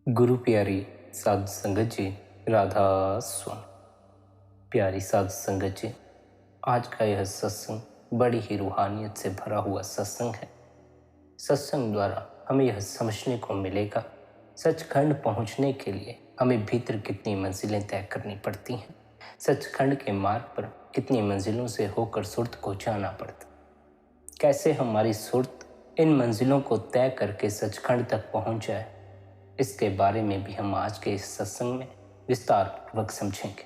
गुरु प्यारी साधु संगत जी, राधा स्वामी। प्यारी साधु संगत जी, आज का यह सत्संग बड़ी ही रूहानियत से भरा हुआ सत्संग है। सत्संग द्वारा हमें यह समझने को मिलेगा सचखंड पहुंचने के लिए हमें भीतर कितनी मंजिलें तय करनी पड़ती हैं, सचखंड के मार्ग पर कितनी मंजिलों से होकर सुरत को जाना पड़ता, कैसे हमारी सुरत इन मंजिलों को तय करके सचखंड तक पहुंच जाए। इसके बारे में भी हम आज के इस सत्संग में विस्तार पूर्वक समझेंगे।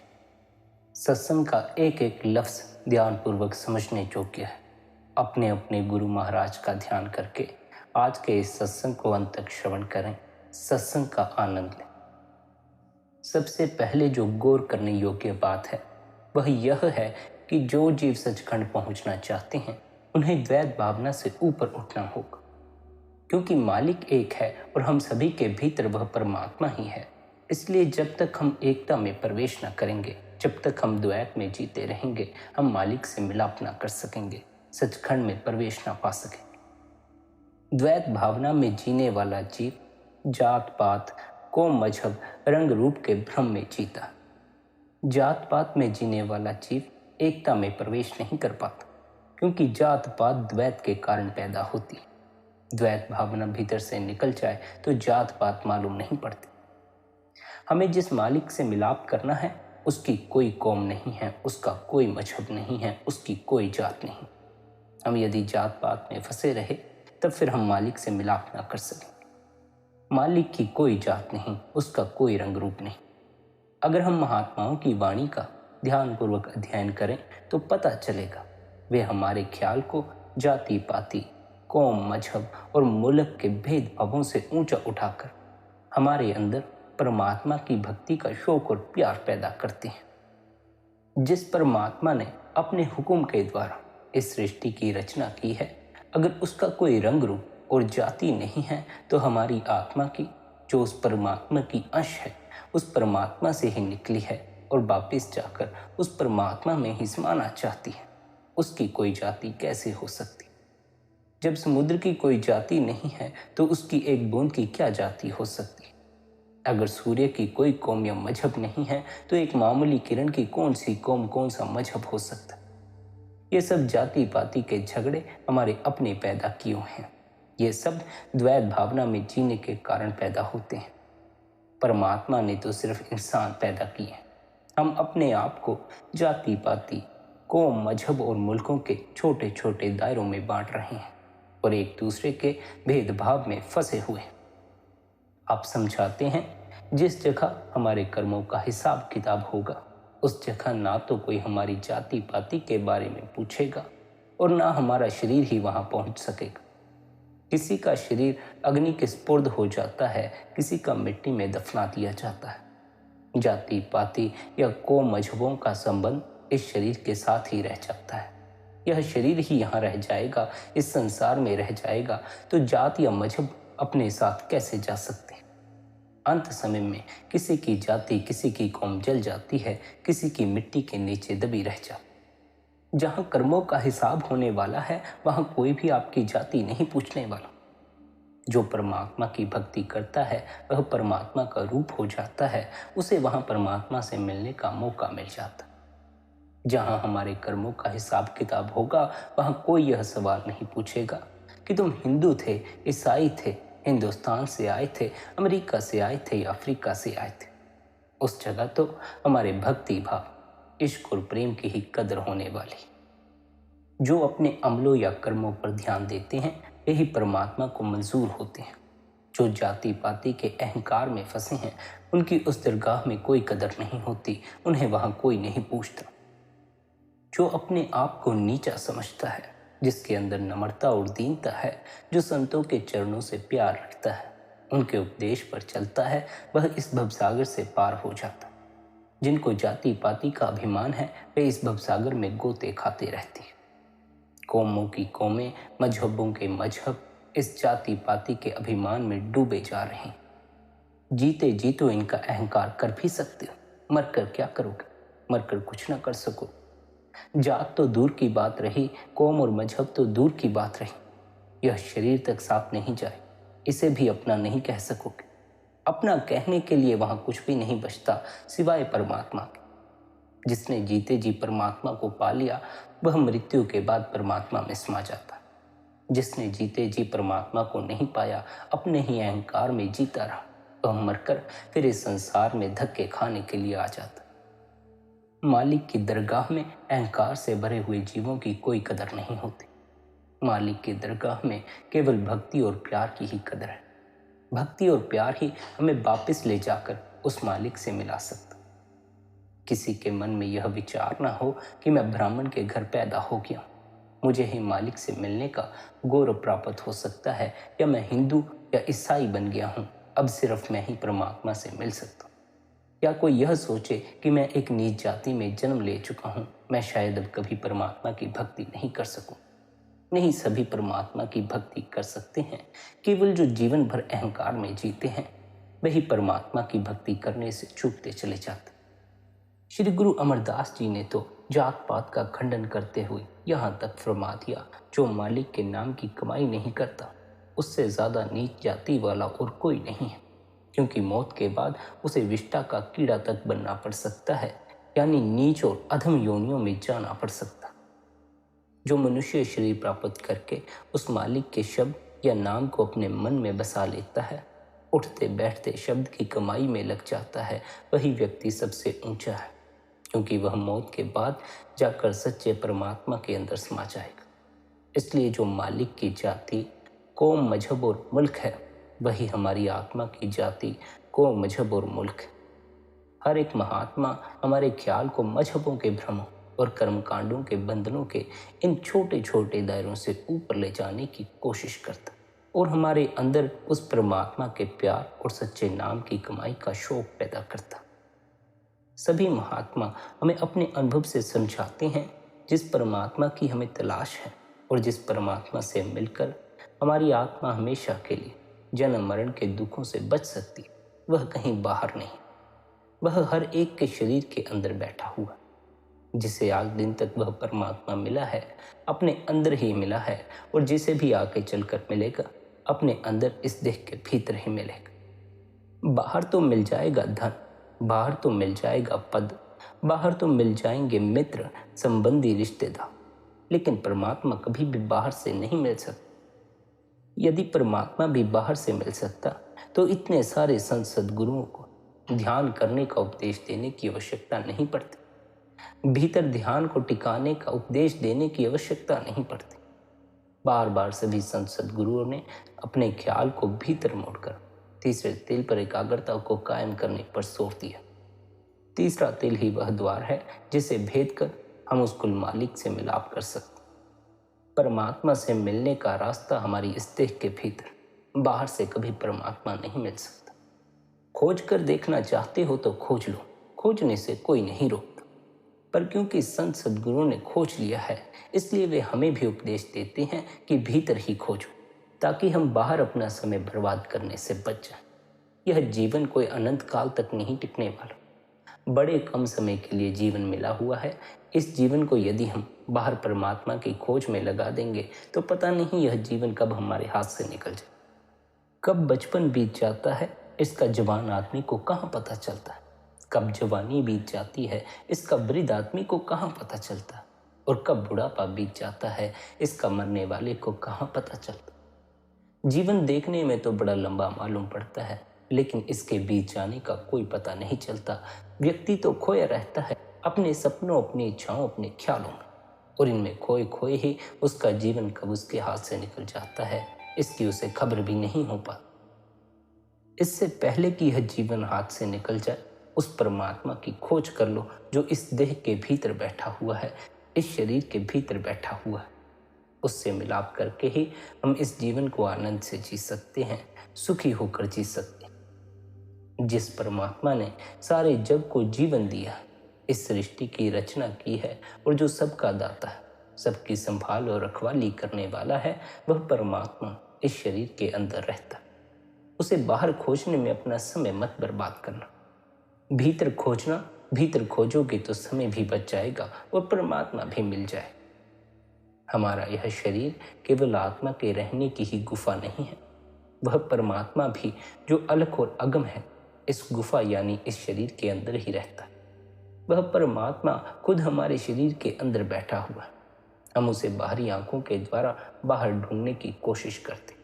सत्संग का एक एक लफ्ज ध्यान पूर्वक समझने योग्य है। अपने अपने गुरु महाराज का ध्यान करके आज के इस सत्संग को अंत तक श्रवण करें, सत्संग का आनंद लें। सबसे पहले जो गौर करने योग्य बात है वह यह है कि जो जीव सचखंड पहुंचना चाहते हैं उन्हें द्वैत भावना से ऊपर उठना होगा, क्योंकि मालिक एक है और हम सभी के भीतर वह परमात्मा ही है। इसलिए जब तक हम एकता में प्रवेश न करेंगे, जब तक हम द्वैत में जीते रहेंगे, हम मालिक से मिलाप न कर सकेंगे, सचखंड में प्रवेश न पा सकेंगे। द्वैत भावना में जीने वाला जीव जात पात, कौम, मजहब, रंग रूप के भ्रम में जीता। जात पात में जीने वाला जीव एकता में प्रवेश नहीं कर पाता, क्योंकि जात पात द्वैत के कारण पैदा होती है। द्वैत भावना भीतर से निकल जाए तो जात पात मालूम नहीं पड़ती। हमें जिस मालिक से मिलाप करना है उसकी कोई कौम नहीं है, उसका कोई मजहब नहीं है, उसकी कोई जात नहीं। हम यदि जात पात में फंसे रहे तब फिर हम मालिक से मिलाप ना कर सकेंगे। मालिक की कोई जात नहीं, उसका कोई रंग रूप नहीं। अगर हम महात्माओं की वाणी का ध्यानपूर्वक अध्ययन करें तो पता चलेगा वे हमारे ख्याल को जाति पाति, कौम, मजहब और मुल्क के भेदभावों से ऊंचा उठाकर हमारे अंदर परमात्मा की भक्ति का शौक और प्यार पैदा करते हैं। जिस परमात्मा ने अपने हुक्म के द्वारा इस सृष्टि की रचना की है, अगर उसका कोई रंग रूप और जाति नहीं है तो हमारी आत्मा की, जो उस परमात्मा की अंश है, उस परमात्मा से ही निकली है और वापिस जाकर उस परमात्मा में ही समाना चाहती है, उसकी कोई जाति कैसे हो सकती? जब समुद्र की कोई जाति नहीं है तो उसकी एक बूंद की क्या जाति हो सकती है? अगर सूर्य की कोई कौम या मजहब नहीं है तो एक मामूली किरण की कौन सी कौम, कौन सा मजहब हो सकता है? ये सब जाति पाति के झगड़े हमारे अपने पैदा किए हैं। ये सब द्वैत भावना में जीने के कारण पैदा होते हैं। परमात्मा ने तो सिर्फ इंसान पैदा किए हैं। हम अपने आप को जाति पाति, कौम, मजहब और मुल्कों के छोटे छोटे दायरों में बांट रहे हैं और एक दूसरे के भेदभाव में फंसे हुए। आप समझाते हैं जिस जगह हमारे कर्मों का हिसाब किताब होगा उस जगह ना तो कोई हमारी जाति पाति के बारे में पूछेगा और ना हमारा शरीर ही वहां पहुंच सकेगा। किसी का शरीर अग्नि के स्पुर्द हो जाता है, किसी का मिट्टी में दफना दिया जाता है। जाति पाति या कौम मजहबों का संबंध इस शरीर के साथ ही रह जाता है। यह शरीर ही यहाँ रह जाएगा, इस संसार में रह जाएगा, तो जात या मजहब अपने साथ कैसे जा सकते हैं? अंत समय में किसी की जाति, किसी की कौम जल जाती है, किसी की मिट्टी के नीचे दबी रह जाती। जहाँ कर्मों का हिसाब होने वाला है वहाँ कोई भी आपकी जाति नहीं पूछने वाला। जो परमात्मा की भक्ति करता है वह परमात्मा का रूप हो जाता है, उसे वहाँ परमात्मा से मिलने का मौका मिल जाता। जहां हमारे कर्मों का हिसाब किताब होगा वहां कोई यह सवाल नहीं पूछेगा कि तुम हिंदू थे, ईसाई थे, हिंदुस्तान से आए थे, अमेरिका से आए थे या अफ्रीका से आए थे। उस जगह तो हमारे भक्ति भाव, इश्क और प्रेम की ही कदर होने वाली। जो अपने अमलों या कर्मों पर ध्यान देते हैं यही परमात्मा को मंजूर होते हैं। जो जाति पाति के अहंकार में फंसे हैं उनकी उस दरगाह में कोई कदर नहीं होती, उन्हें वहां कोई नहीं पूछता। जो अपने आप को नीचा समझता है, जिसके अंदर नम्रता और दीनता है, जो संतों के चरणों से प्यार रखता है, उनके उपदेश पर चलता है, वह इस भवसागर से पार हो जाता है। जिनको जाति पाति का अभिमान है वे इस भवसागर में गोते खाते रहते हैं। कौमों की कौमें, मजहबों के मजहब इस जाति पाति के अभिमान में डूबे जा रहे हैं। जीते जी तो इनका अहंकार कर भी सकते हो, मरकर क्या करोगे? मरकर कुछ ना कर सको। जात तो दूर की बात रही, कौम और मजहब तो दूर की बात रही, यह शरीर तक साथ नहीं जाए, इसे भी अपना नहीं कह सकोगे। अपना कहने के लिए वहां कुछ भी नहीं बचता सिवाय परमात्मा के। जिसने जीते जी परमात्मा को पा लिया वह मृत्यु के बाद परमात्मा में समा जाता। जिसने जीते जी परमात्मा को नहीं पाया अपने ही अहंकार में जीता रहा, वह मरकर फिर इस संसार में धक्के खाने के लिए आ जाता। मालिक की दरगाह में अहंकार से भरे हुए जीवों की कोई कदर नहीं होती। मालिक की दरगाह में केवल भक्ति और प्यार की ही कदर है। भक्ति और प्यार ही हमें वापस ले जाकर उस मालिक से मिला सकता। किसी के मन में यह विचार ना हो कि मैं ब्राह्मण के घर पैदा हो गया, मुझे ही मालिक से मिलने का गौरव प्राप्त हो सकता है, या मैं हिंदू या ईसाई बन गया हूँ, अब सिर्फ मैं ही परमात्मा से मिल सकता हूँ। या कोई यह सोचे कि मैं एक नीच जाति में जन्म ले चुका हूँ, मैं शायद अब कभी परमात्मा की भक्ति नहीं कर सकूं। नहीं, सभी परमात्मा की भक्ति कर सकते हैं। केवल जो जीवन भर अहंकार में जीते हैं वही परमात्मा की भक्ति करने से चूकते चले जाते। श्री गुरु अमरदास जी ने तो जात पात का खंडन करते हुए यहाँ तक फरमा दिया, जो मालिक के नाम की कमाई नहीं करता उससे ज्यादा नीच जाति वाला और कोई नहीं है, क्योंकि मौत के बाद उसे विष्ठा का कीड़ा तक बनना पड़ सकता है, यानी नीच और अधम योनियों में जाना पड़ सकता। जो मनुष्य शरीर प्राप्त करके उस मालिक के शब्द या नाम को अपने मन में बसा लेता है, उठते बैठते शब्द की कमाई में लग जाता है, वही व्यक्ति सबसे ऊंचा है, क्योंकि वह मौत के बाद जाकर सच्चे परमात्मा के अंदर समा जाएगा। इसलिए जो मालिक की जाति कौम मजहब और मुल्क है वही हमारी आत्मा की जाति कौम मजहब और मुल्क है। हर एक महात्मा हमारे ख्याल को मजहबों के भ्रमों और कर्मकांडों के बंधनों के इन छोटे छोटे दायरों से ऊपर ले जाने की कोशिश करता और हमारे अंदर उस परमात्मा के प्यार और सच्चे नाम की कमाई का शौक पैदा करता। सभी महात्मा हमें अपने अनुभव से समझाते हैं जिस परमात्मा की हमें तलाश है और जिस परमात्मा से मिलकर हमारी आत्मा हमेशा के लिए जन्म मरण के दुखों से बच सकती है, वह कहीं बाहर नहीं, वह हर एक के शरीर के अंदर बैठा हुआ। जिसे आज दिन तक वह परमात्मा मिला है अपने अंदर ही मिला है, और जिसे भी आगे चलकर मिलेगा अपने अंदर इस देह के भीतर ही मिलेगा। बाहर तो मिल जाएगा धन, बाहर तो मिल जाएगा पद, बाहर तो मिल जाएंगे मित्र संबंधी रिश्तेदार, लेकिन परमात्मा कभी भी बाहर से नहीं मिल सकता। यदि परमात्मा भी बाहर से मिल सकता तो इतने सारे संत सद्गुरुओं को ध्यान करने का उपदेश देने की आवश्यकता नहीं पड़ती, भीतर ध्यान को टिकाने का उपदेश देने की आवश्यकता नहीं पड़ती। बार बार सभी संत सद्गुरुओं ने अपने ख्याल को भीतर मोड़कर तीसरे तिल पर एकाग्रता को कायम करने पर जोर दिया। तीसरा तिल ही वह द्वार है जिसे भेद कर हम उस कुल मालिक से मिलाप कर सकते। परमात्मा से मिलने का रास्ता हमारी इस देह के भीतर, बाहर से कभी परमात्मा नहीं मिल सकता। खोज कर देखना चाहते हो तो खोज लो, खोजने से कोई नहीं रोकता, पर क्योंकि संत सद्गुरुओं ने खोज लिया है इसलिए वे हमें भी उपदेश देते हैं कि भीतर ही खोजो, ताकि हम बाहर अपना समय बर्बाद करने से बच जाएं। यह जीवन कोई अनंत काल तक नहीं टिकने वाला, बड़े कम समय के लिए जीवन मिला हुआ है। इस जीवन को यदि हम बाहर परमात्मा की खोज में लगा देंगे तो पता नहीं यह जीवन कब हमारे हाथ से निकल जाए, कब बचपन बीत जाता है इसका जवान आदमी को कहाँ पता चलता है, कब जवानी बीत जाती है इसका वृद्ध आदमी को कहाँ पता चलता है, और कब बुढ़ापा बीत जाता है इसका मरने वाले को कहाँ पता चलता। जीवन देखने में तो बड़ा लंबा मालूम पड़ता है, लेकिन इसके बीत जाने का कोई पता नहीं चलता। व्यक्ति तो खोया रहता है अपने सपनों, अपनी इच्छाओं, अपने ख्यालों में, और इनमें खोए खोए ही उसका जीवन कब उसके हाथ से निकल जाता है इसकी उसे खबर भी नहीं हो पाती। इससे पहले कि यह जीवन हाथ से निकल जाए उस परमात्मा की खोज कर लो जो इस देह के भीतर बैठा हुआ है, इस शरीर के भीतर बैठा हुआ है। उससे मिलाप करके ही हम इस जीवन को आनंद से जी सकते हैं, सुखी होकर जी सकते हैं। जिस परमात्मा ने सारे जग को जीवन दिया, इस सृष्टि की रचना की है और जो सबका दाता है, सबकी संभाल और रखवाली करने वाला है, वह परमात्मा इस शरीर के अंदर रहता है। उसे बाहर खोजने में अपना समय मत बर्बाद करना, भीतर खोजना। भीतर खोजोगे तो समय भी बच जाएगा और परमात्मा भी मिल जाए। हमारा यह शरीर केवल आत्मा के रहने की ही गुफा नहीं है, वह परमात्मा भी जो अलग और अगम है, इस गुफा यानी इस शरीर के अंदर ही रहता है। वह परमात्मा खुद हमारे शरीर के अंदर बैठा हुआ है। हम उसे बाहरी आंखों के द्वारा बाहर ढूंढने की कोशिश करते।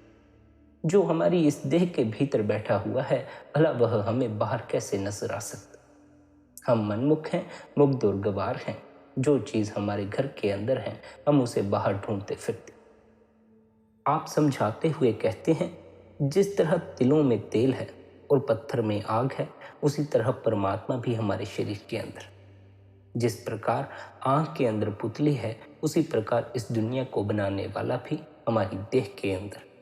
जो हमारी इस देह के भीतर बैठा हुआ है, भला वह हमें बाहर कैसे नजर आ सकता? हम मनमुख हैं, मुग्ध और गवार हैं। जो चीज हमारे घर के अंदर है, हम उसे बाहर ढूंढते फिरते। आप समझाते हुए कहते हैं, जिस तरह तिलों में तेल है और पत्थर में आग है, उसी तरह परमात्मा भी हमारे शरीर के अंदर। जिस प्रकार आंख के अंदर पुतली है, उसी प्रकार इस दुनिया को बनाने वाला भी हमारी देह के अंदर।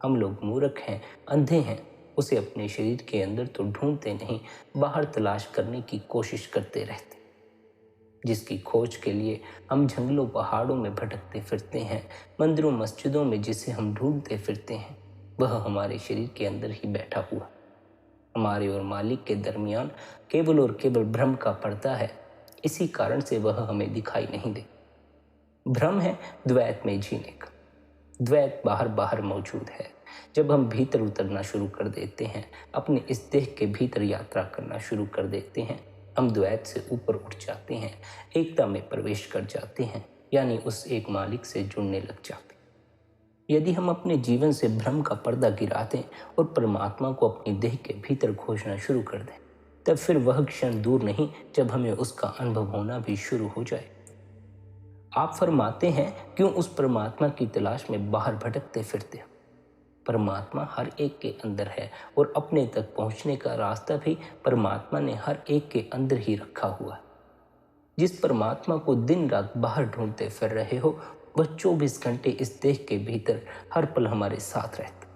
हम लोग मूर्ख हैं, अंधे हैं, उसे अपने शरीर के अंदर तो ढूंढते नहीं, बाहर तलाश करने की कोशिश करते रहते। जिसकी खोज के लिए हम जंगलों पहाड़ों में भटकते फिरते हैं, मंदिरों मस्जिदों में जिसे हम ढूंढते फिरते हैं, वह हमारे शरीर के अंदर ही बैठा हुआ। हमारे और मालिक के दरमियान केवल और केवल भ्रम का पर्दा है। इसी कारण से वह हमें दिखाई नहीं दे। भ्रम है द्वैत में जीने का। द्वैत बाहर बाहर मौजूद है। जब हम भीतर उतरना शुरू कर देते हैं, अपने इस देह के भीतर यात्रा करना शुरू कर देते हैं, हम द्वैत से ऊपर उठ जाते हैं, एकता में प्रवेश कर जाते हैं, यानी उस एक मालिक से जुड़ने लग जाते हैं। यदि हम अपने जीवन से भ्रम का पर्दा गिरा दें और परमात्मा को अपनी देह के भीतर खोजना शुरू कर दें, तब फिर वह क्षण दूर नहीं जब हमें उसका अनुभव होना भी शुरू हो जाए। आप फरमाते हैं, क्यों उस परमात्मा की तलाश में बाहर भटकते फिरते हो? परमात्मा हर एक के अंदर है और अपने तक पहुंचने का रास्ता भी परमात्मा ने हर एक के अंदर ही रखा हुआ है। जिस परमात्मा को दिन रात बाहर ढूंढते फिर रहे हो, वह 24 घंटे इस देह के भीतर हर पल हमारे साथ रहता।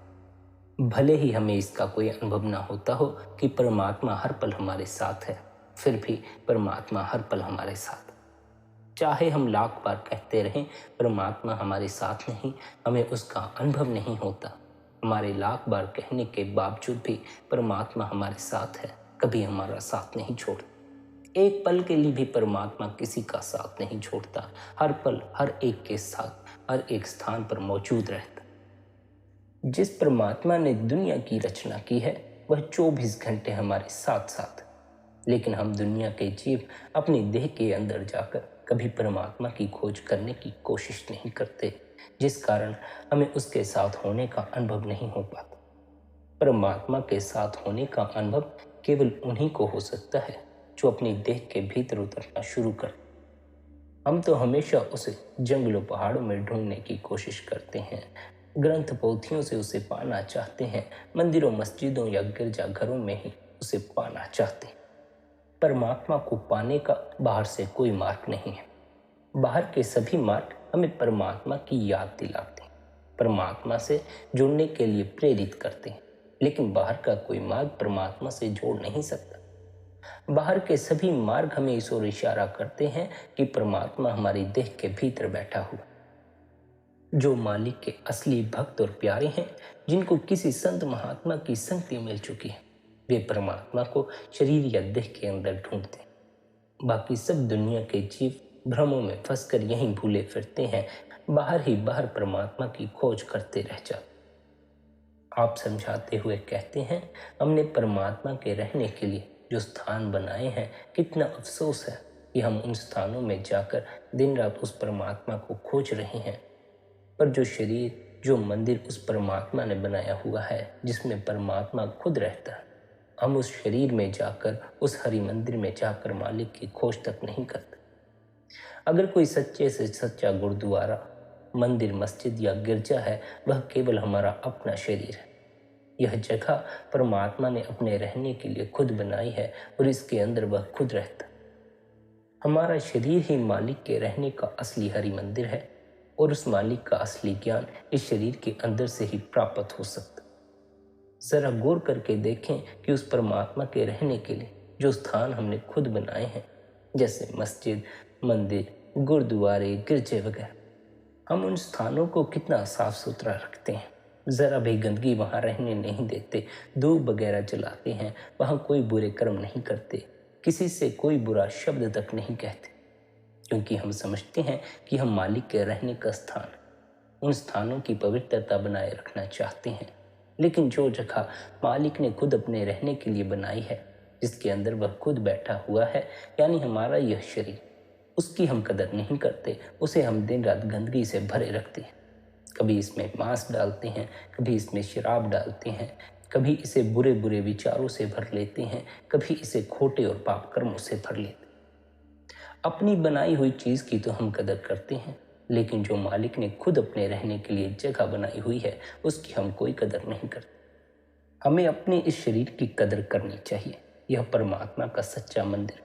भले ही हमें इसका कोई अनुभव ना होता हो कि परमात्मा हर पल हमारे साथ है, फिर भी परमात्मा हर पल हमारे साथ। चाहे हम लाख बार कहते रहें परमात्मा हमारे साथ नहीं, हमें उसका अनुभव नहीं होता। हमारे लाख बार कहने के बावजूद भी परमात्मा हमारे साथ है, कभी हमारा साथ नहीं छोड़ता। एक पल के लिए भी परमात्मा किसी का साथ नहीं छोड़ता। हर पल हर एक के साथ, हर एक स्थान पर मौजूद रहता। जिस परमात्मा ने दुनिया की रचना की है, वह 24 घंटे हमारे साथ साथ है। लेकिन हम दुनिया के जीव अपनी देह के अंदर जाकर कभी परमात्मा की खोज करने की कोशिश नहीं करते, जिस कारण हमें उसके साथ होने का अनुभव नहीं हो पाता। परमात्मा के साथ होने का अनुभव केवल उन्हीं को हो सकता है जो अपनी देह के भीतर उतरना शुरू कर। हम तो हमेशा उसे जंगलों पहाड़ों में ढूंढने की कोशिश करते हैं, ग्रंथ पोथियों से उसे पाना चाहते हैं, मंदिरों मस्जिदों या गिरजा घरों में ही उसे पाना चाहते हैं। परमात्मा को पाने का बाहर से कोई मार्ग नहीं है। बाहर के सभी मार्ग हमें परमात्मा की याद दिलाते हैं, परमात्मा से जुड़ने के लिए प्रेरित करते हैं, लेकिन बाहर का कोई मार्ग परमात्मा से जोड़ नहीं सकता। बाहर के सभी मार्ग हमें इस ओर इशारा करते हैं कि परमात्मा हमारी देह के भीतर बैठा हुआ। जो मालिक के असली भक्त और प्यारे हैं, जिनको किसी संत महात्मा की संगति मिल चुकी है, वे परमात्मा को शरीर या देह के अंदर ढूंढते हैं। बाकी सब दुनिया के जीव भ्रमों में फंसकर यहीं भूले फिरते हैं, बाहर ही बाहर परमात्मा की खोज करते रह जाते। आप समझाते हुए कहते हैं, हमने परमात्मा के रहने के लिए जो स्थान बनाए हैं, कितना अफसोस है कि हम उन स्थानों में जाकर दिन रात उस परमात्मा को खोज रहे हैं। पर जो शरीर, जो मंदिर उस परमात्मा ने बनाया हुआ है, जिसमें परमात्मा खुद रहता है, हम उस शरीर में जाकर, उस हरि मंदिर में जाकर मालिक की खोज तक नहीं करते। अगर कोई सच्चे से सच्चा गुरुद्वारा, मंदिर, मस्जिद या गिरजा है, वह केवल हमारा अपना शरीर है। यह जगह परमात्मा ने अपने रहने के लिए खुद बनाई है और इसके अंदर वह खुद रहता है। हमारा शरीर ही मालिक के रहने का असली हरि मंदिर है और उस मालिक का असली ज्ञान इस शरीर के अंदर से ही प्राप्त हो सकता। जरा गौर करके देखें कि उस परमात्मा के रहने के लिए जो स्थान हमने खुद बनाए हैं, जैसे मस्जिद, मंदिर, गुरुद्वारे, गिरजे वगैरह, हम उन स्थानों को कितना साफ सुथरा रखते हैं। जरा भी गंदगी वहाँ रहने नहीं देते, धूप वगैरह जलाते हैं, वहाँ कोई बुरे कर्म नहीं करते, किसी से कोई बुरा शब्द तक नहीं कहते, क्योंकि हम समझते हैं कि हम मालिक के रहने का स्थान, उन स्थानों की पवित्रता बनाए रखना चाहते हैं। लेकिन जो जगह मालिक ने खुद अपने रहने के लिए बनाई है, जिसके अंदर वह खुद बैठा हुआ है, यानी हमारा यह शरीर, उसकी हम कदर नहीं करते। उसे हम दिन रात गंदगी से भरे रखते हैं। कभी इसमें मांस डालते हैं, कभी इसमें शराब डालते हैं, कभी इसे बुरे बुरे विचारों से भर लेते हैं, कभी इसे खोटे और पाप कर्मों से भर लेते हैं। अपनी बनाई हुई चीज़ की तो हम कदर करते हैं, लेकिन जो मालिक ने खुद अपने रहने के लिए जगह बनाई हुई है, उसकी हम कोई कदर नहीं करते। हमें अपने इस शरीर की कदर करनी चाहिए। यह परमात्मा का सच्चा मंदिर।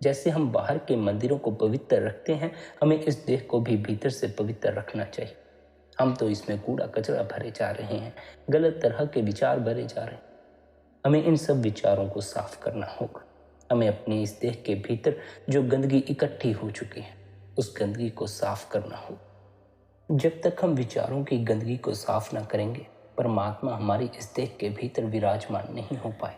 जैसे हम बाहर के मंदिरों को पवित्र रखते हैं, हमें इस देह को भी भीतर से पवित्र रखना चाहिए। हम तो इसमें कूड़ा कचरा भरे जा रहे हैं, गलत तरह के विचार भरे जा रहे हैं। हमें इन सब विचारों को साफ करना होगा। हमें अपने इस देह के भीतर जो गंदगी इकट्ठी हो चुकी है, उस गंदगी को साफ करना होगा। जब तक हम विचारों की गंदगी को साफ ना करेंगे, परमात्मा हमारी इस देह के भीतर विराजमान नहीं हो पाए।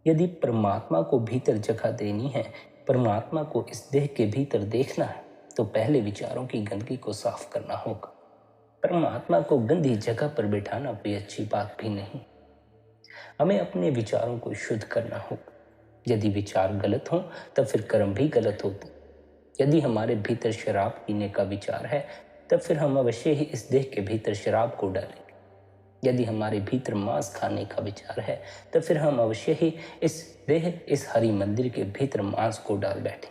यदि परमात्मा को भीतर जगह देनी है, परमात्मा को इस देह के भीतर देखना है, तो पहले विचारों की गंदगी को साफ करना होगा। परमात्मा को गंदी जगह पर बिठाना कोई अच्छी बात भी नहीं। हमें अपने विचारों को शुद्ध करना होगा। यदि विचार गलत हों, तब फिर कर्म भी गलत होते। यदि हमारे भीतर शराब पीने का विचार है, तब फिर हम अवश्य ही इस देह के भीतर शराब को डालेंगे। यदि हमारे भीतर मांस खाने का विचार है, तो फिर हम अवश्य ही इस देह, इस हरि मंदिर के भीतर मांस को डाल बैठे।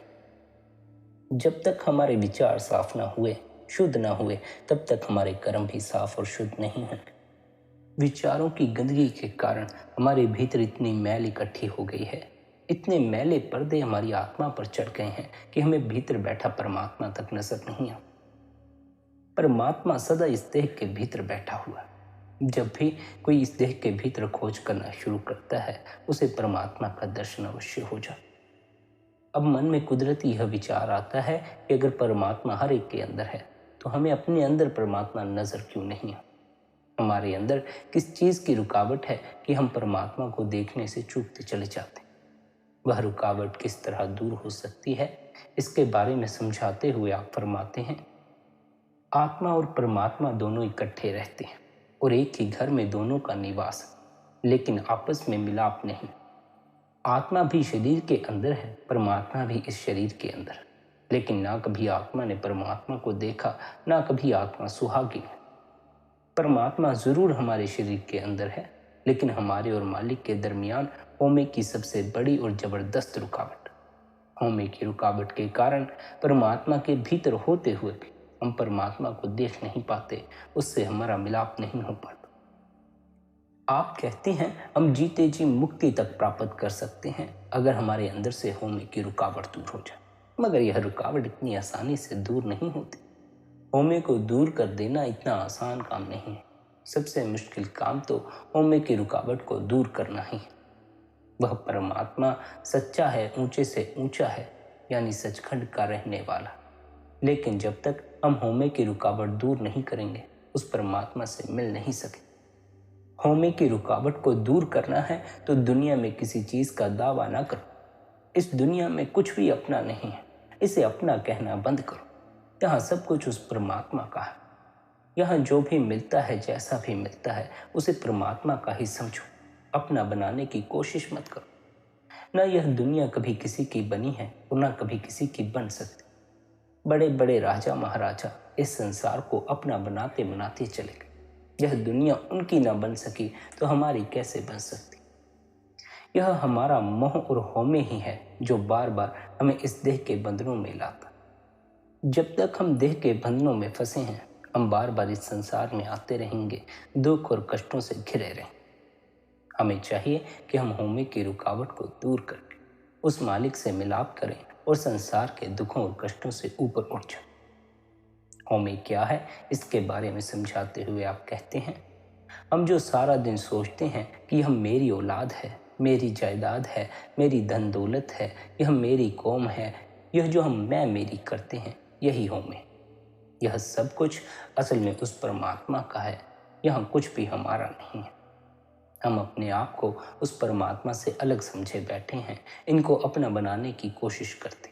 जब तक हमारे विचार साफ ना हुए, शुद्ध ना हुए, तब तक हमारे कर्म भी साफ और शुद्ध नहीं होंगे। विचारों की गंदगी के कारण हमारे भीतर इतनी मैल इकट्ठी हो गई है, इतने मैले पर्दे हमारी आत्मा पर चढ़ गए हैं कि हमें भीतर बैठा परमात्मा तक नजर नहीं आता। परमात्मा सदा इस देह के भीतर बैठा हुआ है। जब भी कोई इस देह के भीतर खोज करना शुरू करता है, उसे परमात्मा का दर्शन अवश्य हो जाता। अब मन में कुदरती यह विचार आता है कि अगर परमात्मा हर एक के अंदर है, तो हमें अपने अंदर परमात्मा नजर क्यों नहीं आता? हमारे अंदर किस चीज की रुकावट है कि हम परमात्मा को देखने से चूकते चले जाते? वह रुकावट किस तरह दूर हो सकती है, इसके बारे में समझाते हुए आप फरमाते हैं, आत्मा और परमात्मा दोनों इकट्ठे रहते हैं और एक ही घर में दोनों का निवास है, लेकिन आपस में मिलाप नहीं। आत्मा भी शरीर के अंदर है, परमात्मा भी इस शरीर के अंदर है, लेकिन ना कभी आत्मा ने परमात्मा को देखा, ना कभी आत्मा सुहागिन है। परमात्मा जरूर हमारे शरीर के अंदर है, लेकिन हमारे और मालिक के दरमियान होमे की सबसे बड़ी और जबरदस्त रुकावट। होमे की रुकावट के कारण परमात्मा के भीतर होते हुए भी हम परमात्मा को देख नहीं पाते, उससे हमारा मिलाप नहीं हो पाता। आप कहते हैं हम जीते जी मुक्ति तक प्राप्त कर सकते हैं अगर हमारे अंदर से होमे की रुकावट दूर हो जाए, मगर यह रुकावट इतनी आसानी से दूर नहीं होती। होमे को दूर कर देना इतना आसान काम नहीं है। सबसे मुश्किल काम तो होमे की रुकावट को दूर करना ही है। वह परमात्मा सच्चा है, ऊंचे से ऊंचा है, यानी सचखंड का रहने वाला। लेकिन जब तक हम होमे की रुकावट दूर नहीं करेंगे, उस परमात्मा से मिल नहीं सके। होमे की रुकावट को दूर करना है तो दुनिया में किसी चीज का दावा ना करो। इस दुनिया में कुछ भी अपना नहीं है, इसे अपना कहना बंद करो। यहाँ सब कुछ उस परमात्मा का है। यहाँ जो भी मिलता है, जैसा भी मिलता है, उसे परमात्मा का ही समझो। अपना बनाने की कोशिश मत करो। न यह दुनिया कभी किसी की बनी है और न कभी किसी की बन सकती। बड़े बड़े राजा महाराजा इस संसार को अपना बनाते बनाते चले गए। यह दुनिया उनकी न बन सकी तो हमारी कैसे बन सकती? यह हमारा मोह और होमे ही है जो बार बार हमें इस देह के बंधनों में लाता। जब तक हम देह के बंधनों में फंसे हैं, हम बार बार इस संसार में आते रहेंगे, दुख और कष्टों से घिरे रहेंगे। हमें चाहिए कि हम होमे की रुकावट को दूर करके उस मालिक से मिलाप करें और संसार के दुखों और कष्टों से ऊपर उठ जाएं। होमे क्या है, इसके बारे में समझाते हुए आप कहते हैं, हम जो सारा दिन सोचते हैं कि यह मेरी औलाद है, मेरी जायदाद है, मेरी धन दौलत है, यह मेरी कौम है, यह जो हम मैं मेरी करते हैं, यही होमे। यह सब कुछ असल में उस परमात्मा का है। यहाँ कुछ भी हमारा नहीं है। हम अपने आप को उस परमात्मा से अलग समझे बैठे हैं, इनको अपना बनाने की कोशिश करते,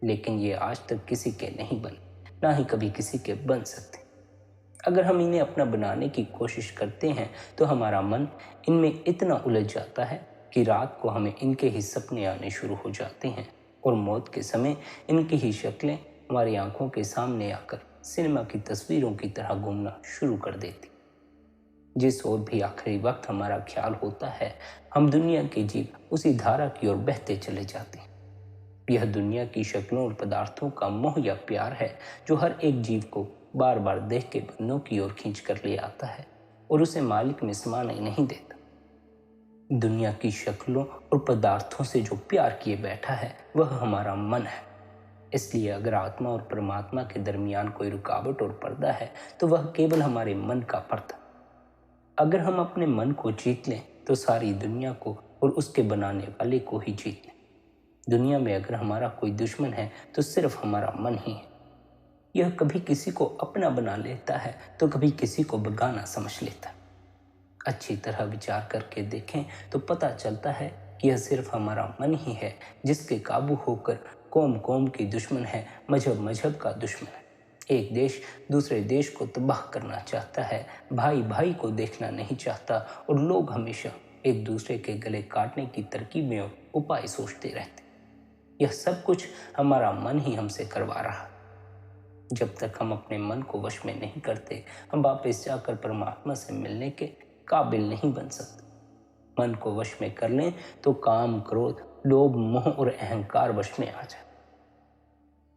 लेकिन ये आज तक किसी के नहीं बने, ना ही कभी किसी के बन सकते। अगर हम इन्हें अपना बनाने की कोशिश करते हैं तो हमारा मन इनमें इतना उलझ जाता है कि रात को हमें इनके ही सपने आने शुरू हो जाते हैं और मौत के समय इनकी ही शक्लें हमारी आंखों के सामने आकर सिनेमा की तस्वीरों की तरह घूमना शुरू कर देती। जिस ओर भी आखिरी वक्त हमारा ख्याल होता है, हम दुनिया के जीव उसी धारा की ओर बहते चले जाते हैं। यह दुनिया की शक्लों और पदार्थों का मोह या प्यार है जो हर एक जीव को बार बार देख के बंधनों की ओर खींच कर ले आता है और उसे मालिक में समाने नहीं देता। दुनिया की शक्लों और पदार्थों से जो प्यार किए बैठा है वह हमारा मन है। इसलिए अगर आत्मा और परमात्मा के दरमियान कोई रुकावट और पर्दा है तो वह केवल हमारे मन का पर्दा। अगर हम अपने मन को जीत लें तो सारी दुनिया को और उसके बनाने वाले को ही जीत लें। दुनिया में अगर हमारा कोई दुश्मन है तो सिर्फ हमारा मन ही है। यह कभी किसी को अपना बना लेता है तो कभी किसी को बेगाना समझ लेता है। अच्छी तरह विचार करके देखें तो पता चलता है कि यह सिर्फ हमारा मन ही है जिसके काबू होकर कौम कौम की दुश्मन है, मजहब मजहब का दुश्मन है। एक देश दूसरे देश को तबाह करना चाहता है, भाई भाई को देखना नहीं चाहता और लोग हमेशा एक दूसरे के गले काटने की तरकीबें और उपाय सोचते रहते। यह सब कुछ हमारा मन ही हमसे करवा रहा। जब तक हम अपने मन को वश में नहीं करते, हम वापस जाकर परमात्मा से मिलने के काबिल नहीं बन सकते। मन को वश में कर लें तो काम, क्रोध, लोभ, मोह और अहंकार वश में आ जाए।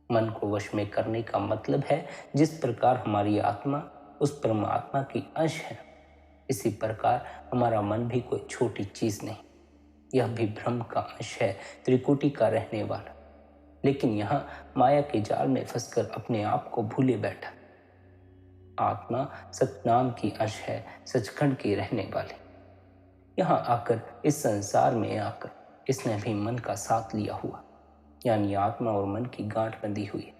मन को वश में करने का मतलब है जिस प्रकार हमारी आत्मा उस परमात्मा की अंश है, इसी प्रकार हमारा मन भी कोई छोटी चीज नहीं। यह भी ब्रह्म का अंश है, त्रिकुटी का रहने वाला, लेकिन यहाँ माया के जाल में फंसकर अपने आप को भूले बैठा। आत्मा सतनाम की अंश है, सचखंड की रहने वाली। यहाँ आकर इस संसार में आकर इसने भी मन का साथ लिया हुआ, यानी आत्मा और मन की गांठ बंधी हुई है।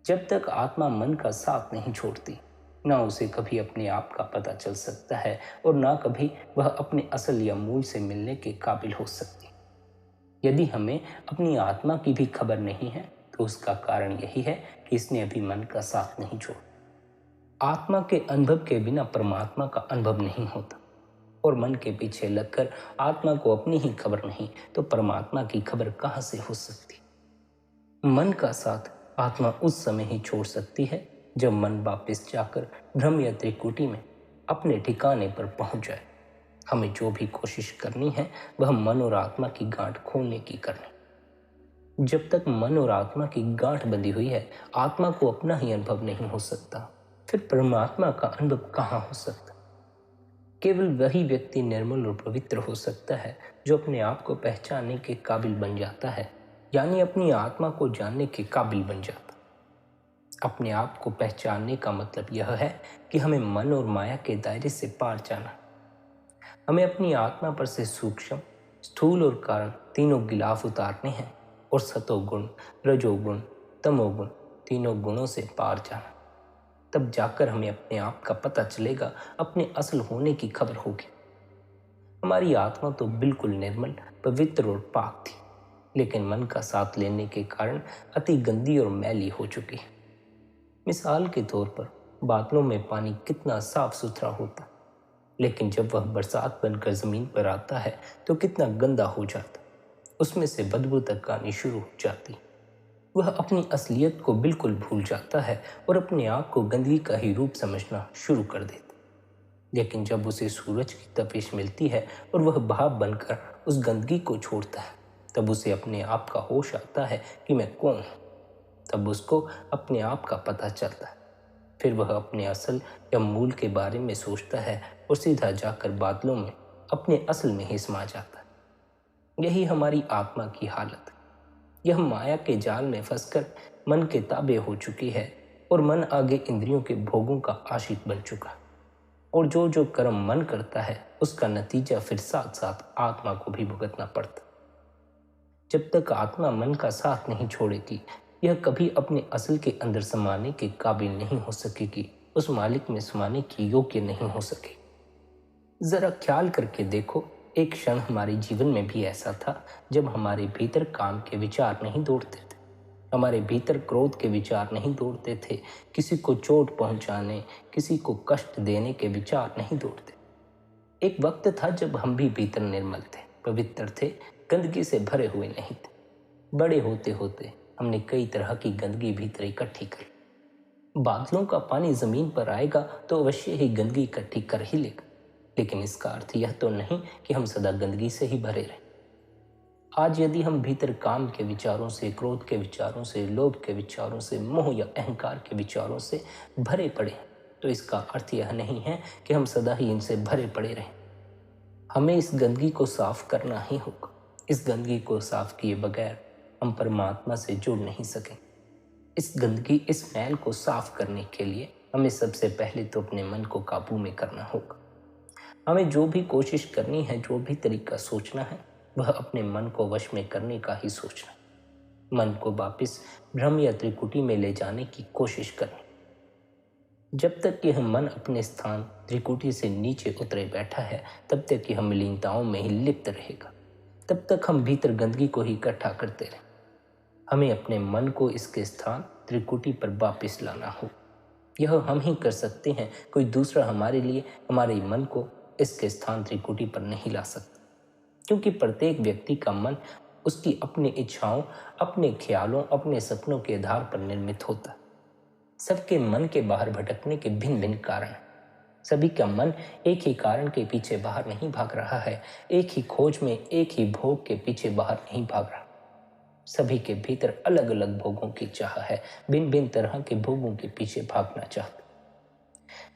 जब तक आत्मा मन का साथ नहीं छोड़ती, ना उसे कभी अपने आप का पता चल सकता है और ना कभी वह अपने असल या मूल से मिलने के काबिल हो सकती। यदि हमें अपनी आत्मा की भी खबर नहीं है तो उसका कारण यही है कि इसने अभी मन का साथ नहीं छोड़ा। आत्मा के अनुभव के बिना परमात्मा का अनुभव नहीं होता और मन के पीछे लगकर आत्मा को अपनी ही खबर नहीं तो परमात्मा की खबर कहां से हो सकती। मन का साथ आत्मा उस समय ही छोड़ सकती है जब मन वापस जाकर ब्रह्म या त्रिकुटी में अपने ठिकाने पर पहुंच जाए। हमें जो भी कोशिश करनी है वह मन और आत्मा की गांठ खोलने की करनी। जब तक मन और आत्मा की गांठ बंधी हुई है, आत्मा को अपना ही अनुभव नहीं हो सकता, फिर परमात्मा का अनुभव कहां हो सकता। केवल वही व्यक्ति निर्मल और पवित्र हो सकता है जो अपने आप को पहचानने के काबिल बन जाता है, यानी अपनी आत्मा को जानने के काबिल बन जाता। अपने आप को पहचानने का मतलब यह है कि हमें मन और माया के दायरे से पार जाना। हमें अपनी आत्मा पर से सूक्ष्म, स्थूल और कारण तीनों गिलाफ उतारने हैं और सतोगुण, रजोगुण, तमोगुण तीनों गुणों से पार जाना। तब जाकर हमें अपने आप का पता चलेगा, अपने असल होने की खबर होगी। हमारी आत्मा तो बिल्कुल निर्मल, पवित्र और पाक थी, लेकिन मन का साथ लेने के कारण अति गंदी और मैली हो चुकी है। मिसाल के तौर पर बादलों में पानी कितना साफ सुथरा होता, लेकिन जब वह बरसात बनकर जमीन पर आता है तो कितना गंदा हो जाता। उसमें से बदबू तक आनी शुरू हो जाती। वह अपनी असलियत को बिल्कुल भूल जाता है और अपने आप को गंदगी का ही रूप समझना शुरू कर देता। लेकिन जब उसे सूरज की तपिश मिलती है और वह भाप बनकर उस गंदगी को छोड़ता है, तब उसे अपने आप का होश आता है कि मैं कौन हूँ। तब उसको अपने आप का पता चलता है। फिर वह अपने असल या मूल के बारे में सोचता है और सीधा जाकर बादलों में अपने असल में ही समा जाता है। यही हमारी आत्मा की हालत है। यह माया के जाल में फंसकर मन के ताबे हो चुकी है और मन आगे इंद्रियों के भोगों का आशिक बन चुका। और जो जो कर्म मन करता है उसका नतीजा फिर साथ साथ आत्मा को भी भुगतना पड़ता। जब तक आत्मा मन का साथ नहीं छोड़ेगी, यह कभी अपने असल के अंदर समाने के काबिल नहीं हो सकेगी, उस मालिक में समाने की योग्य नहीं हो सकेगी। जरा ख्याल करके देखो, एक क्षण हमारे जीवन में भी ऐसा था जब हमारे भीतर काम के विचार नहीं दौड़ते थे। हमारे भीतर क्रोध के विचार नहीं दौड़ते थे, किसी को चोट पहुंचाने, किसी को कष्ट देने के विचार नहीं दौड़ते। एक वक्त था जब हम भी भीतर निर्मल थे, पवित्र थे, गंदगी से भरे हुए नहीं थे। बड़े होते होते हमने कई तरह की गंदगी भीतर इकट्ठी कर ली। बादलों का पानी जमीन पर आएगा तो अवश्य ही गंदगी इकट्ठी कर ही लेगा, लेकिन इसका अर्थ यह तो नहीं कि हम सदा गंदगी से ही भरे रहें। आज यदि हम भीतर काम के विचारों से, क्रोध के विचारों से, लोभ के विचारों से, मोह या अहंकार के विचारों से भरे पड़े हैं, तो इसका अर्थ यह नहीं है कि हम सदा ही इनसे भरे पड़े रहें। हमें इस गंदगी को साफ करना ही होगा। इस गंदगी को साफ किए बगैर हम परमात्मा से जुड़ नहीं सकें। इस गंदगी, इस मैल को साफ करने के लिए हमें सबसे पहले तो अपने मन को काबू में करना होगा। हमें जो भी कोशिश करनी है, जो भी तरीका सोचना है, वह अपने मन को वश में करने का ही सोचना। मन को वापस भ्रम या त्रिकुटी में ले जाने की कोशिश करनी। जब तक यह मन अपने स्थान त्रिकुटी से नीचे उतरे बैठा है, तब तक यह मलिनताओं में ही लिप्त रहेगा। तब तक हम भीतर गंदगी को ही इकट्ठा करते रहें। हमें अपने मन को इसके स्थान त्रिकुटी पर वापस लाना हो। यह हम ही कर सकते हैं, कोई दूसरा हमारे लिए हमारे मन को इसके स्थान त्रिकुटी पर नहीं ला सकता। क्योंकि प्रत्येक व्यक्ति का मन उसकी अपनी इच्छाओं, अपने ख्यालों, अपने सपनों के आधार पर निर्मित होता है। सबके मन के बाहर भटकने के भिन्न भिन्न कारण हैं। सभी का मन एक ही कारण के पीछे बाहर नहीं भाग रहा है, एक ही खोज में, एक ही भोग के पीछे बाहर नहीं भाग रहा। सभी के भीतर अलग अलग भोगों की चाह है, भिन्न भिन्न तरह के भोगों के पीछे भागना चाहता।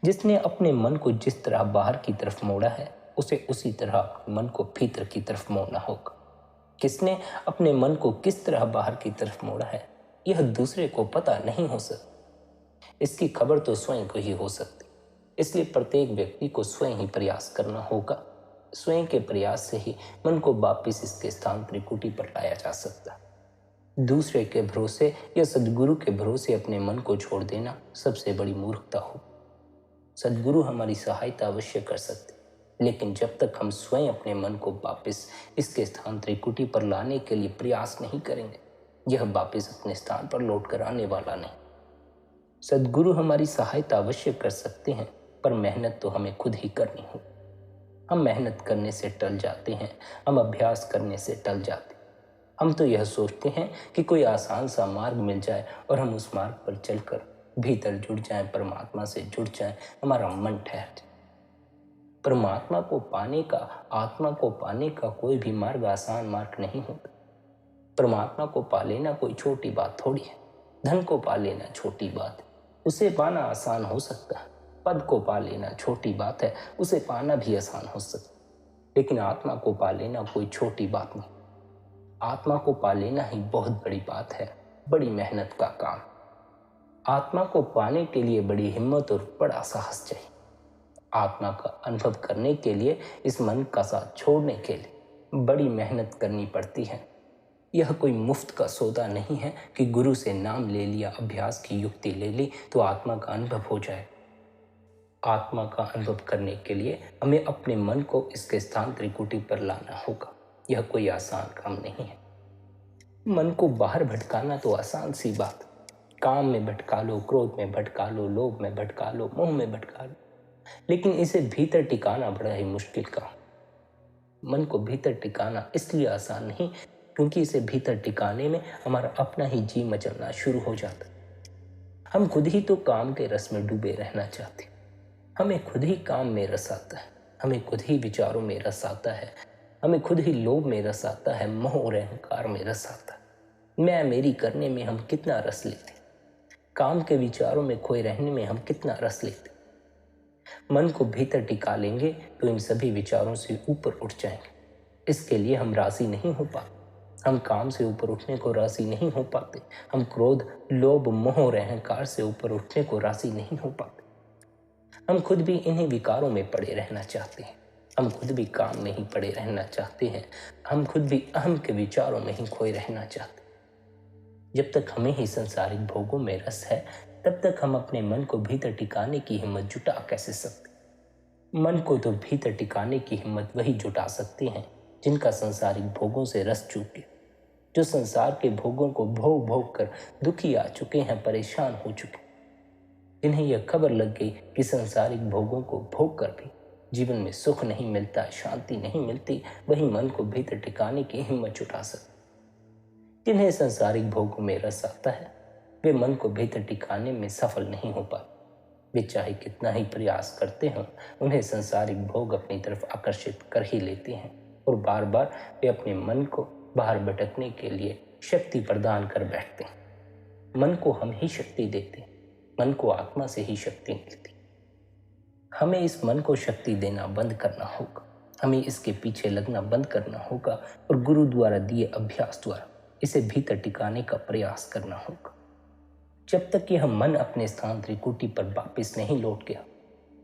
जिसने अपने मन को जिस तरह बाहर की तरफ मोड़ा है, उसे उसी तरह मन को भीतर की तरफ मोड़ना होगा। किसने अपने मन को किस तरह बाहर की तरफ मोड़ा है, यह दूसरे को पता नहीं हो सकता। इसकी खबर तो स्वयं को ही हो सकती। इसलिए प्रत्येक व्यक्ति को स्वयं ही प्रयास करना होगा। स्वयं के प्रयास से ही मन को वापिस इसके स्थान त्रिकुटी पर लाया जा सकता है। दूसरे के भरोसे या सदगुरु के भरोसे अपने मन को छोड़ देना सबसे बड़ी मूर्खता हो। सदगुरु हमारी सहायता अवश्य कर सकते, लेकिन जब तक हम स्वयं अपने मन को वापिस इसके स्थान त्रिकुटी पर लाने के लिए प्रयास नहीं करेंगे, यह वापिस अपने स्थान पर लौट कर आने वाला नहीं। सदगुरु हमारी सहायता अवश्य कर सकते हैं, पर मेहनत तो हमें खुद ही करनी हो। हम मेहनत करने से टल जाते हैं, हम अभ्यास करने से टल जाते हैं। हम तो यह सोचते हैं कि कोई आसान सा मार्ग मिल जाए और हम उस मार्ग पर चलकर भीतर जुड़ जाएं, परमात्मा से जुड़ जाएं, हमारा मन ठहर जाए। परमात्मा को पाने का, आत्मा को पाने का कोई भी मार्ग आसान मार्ग नहीं होता। परमात्मा को पा लेना कोई छोटी बात थोड़ी है। धन को पा लेना छोटी बात है, उसे पाना आसान हो सकता है। पद को पा लेना छोटी बात है, उसे पाना भी आसान हो सकता है। लेकिन आत्मा को पा लेना कोई छोटी बात नहीं। आत्मा को पा लेना ही बहुत बड़ी बात है, बड़ी मेहनत का काम। आत्मा को पाने के लिए बड़ी हिम्मत और बड़ा साहस चाहिए। आत्मा का अनुभव करने के लिए, इस मन का साथ छोड़ने के लिए बड़ी मेहनत करनी पड़ती है। यह कोई मुफ्त का सौदा नहीं है कि गुरु से नाम ले लिया, अभ्यास की युक्ति ले ली तो आत्मा का अनुभव हो जाए। आत्मा का अनुभव करने के लिए हमें अपने मन को इसके स्थान त्रिकुटी पर लाना होगा। यह कोई आसान काम नहीं है। मन को बाहर भटकाना तो आसान सी बात, काम में भटका लो, क्रोध में भटका लो, लोभ में भटका लो, मोह में भटका लो, लेकिन इसे भीतर टिकाना बड़ा ही मुश्किल काम। मन को भीतर टिकाना इसलिए आसान नहीं क्योंकि इसे भीतर टिकाने में हमारा अपना ही जी मचलना शुरू हो जाता। हम खुद ही तो काम के रस में डूबे रहना चाहते। हमें खुद ही काम में रस आता है, हमें खुद ही विचारों में रस आता है, हमें खुद ही लोभ में रस आता है, मोह और अहंकार में रस आता है। मैं मेरी करने में हम कितना रस लेते, काम के विचारों में खोए रहने में हम कितना रस लेते। मन को भीतर टिका लेंगे तो इन सभी विचारों से ऊपर उठ जाएंगे। इसके लिए हम राजी नहीं हो पाते। हम काम से ऊपर उठने को राजी नहीं हो पाते। हम क्रोध, लोभ, मोह और अहंकार से ऊपर उठने को राजी नहीं हो पाते। हम खुद भी इन्हीं विकारों में पड़े रहना चाहते हैं। हम खुद भी काम में ही पड़े रहना चाहते हैं। हम खुद भी अहम के विचारों में ही खोए रहना चाहते हैं। जब तक हमें ही संसारिक भोगों में रस है, तब तक हम अपने मन को भीतर टिकाने की हिम्मत जुटा कैसे सकते। मन को तो भीतर टिकाने की हिम्मत वही जुटा सकते हैं जिनका संसारिक भोगों से रस चूक गया। जो संसार के भोगों को भोग भोग कर दुखी आ चुके हैं, परेशान हो चुके, जिन्हें यह खबर लग गई कि संसारिक भोगों को भोग कर भी जीवन में सुख नहीं मिलता, शांति नहीं मिलती, वही मन को भीतर टिकाने की हिम्मत जुटा सकते। जिन्हें संसारिक भोगों में रस आता है, वे मन को भीतर टिकाने में सफल नहीं हो पाते। वे चाहे कितना ही प्रयास करते हों, उन्हें संसारिक भोग अपनी तरफ आकर्षित कर ही लेते हैं और बार बार वे अपने मन को बाहर भटकने के लिए शक्ति प्रदान कर बैठते हैं। मन को हम ही शक्ति देते हैं, मन को आत्मा से ही शक्ति मिलती। हमें इस मन को शक्ति देना बंद करना होगा, हमें इसके पीछे लगना बंद करना होगा और गुरु द्वारा दिए अभ्यास द्वारा इसे भीतर टिकाने का प्रयास करना होगा। जब तक यह मन अपने स्थान त्रिकुटी पर वापस नहीं लौट गया,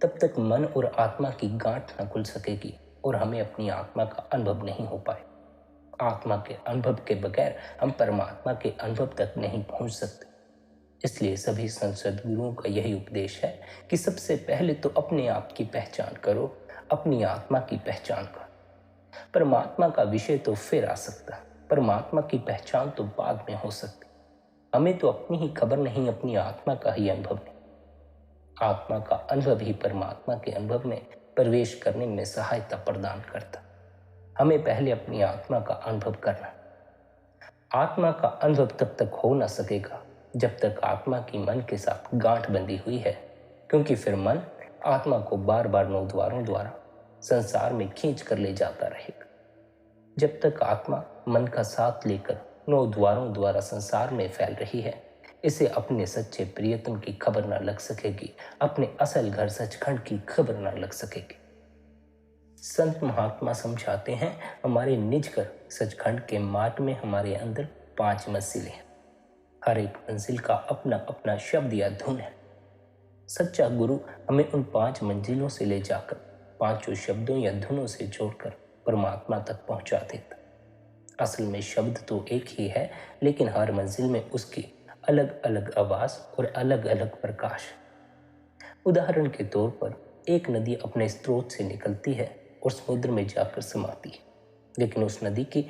तब तक मन और आत्मा की गांठ न खुल सकेगी और हमें अपनी आत्मा का अनुभव नहीं हो पाए। आत्मा के अनुभव के बगैर हम परमात्मा के अनुभव तक नहीं पहुंच सकते। इसलिए सभी संत गुरुओं का यही उपदेश है कि सबसे पहले तो अपने आप की पहचान करो, अपनी आत्मा की पहचान करो। परमात्मा का विषय तो फिर आ सकता है, परमात्मा की पहचान तो बाद में हो सकती। हमें तो अपनी ही खबर नहीं, अपनी आत्मा का ही अनुभव नहीं। आत्मा का अनुभव ही परमात्मा के अनुभव में प्रवेश करने में सहायता प्रदान करता। हमें पहले अपनी आत्मा का अनुभव करना। आत्मा का अनुभव तब तक हो ना सकेगा जब तक आत्मा की मन के साथ गांठ बंधी हुई है, क्योंकि फिर मन आत्मा को बार बार नौ द्वारों द्वारा संसार में खींच कर ले जाता रहेगा। जब तक आत्मा मन का साथ लेकर नौ द्वारों द्वारा संसार में फैल रही है, इसे अपने सच्चे प्रियतम की खबर न लग सकेगी, अपने असल घर सचखंड की खबर न लग सकेगी। संत महात्मा समझाते हैं, हमारे निज घर सचखंड के मार्ग में हमारे अंदर 5 मंजिलें हैं। हर एक मंजिल का अपना अपना शब्द या धुन है। सच्चा गुरु हमें उन 5 मंजिलों से ले जाकर 5 शब्दों या धुनों से जोड़कर परमात्मा तक पहुंचा देता। असल में शब्द तो एक ही है, लेकिन हर मंजिल में उसकी अलग अलग आवाज और अलग अलग प्रकाश। उदाहरण के तौर पर एक नदी अपने स्रोत से निकलती है और समुद्र में जाकर समाती है, लेकिन उस नदी की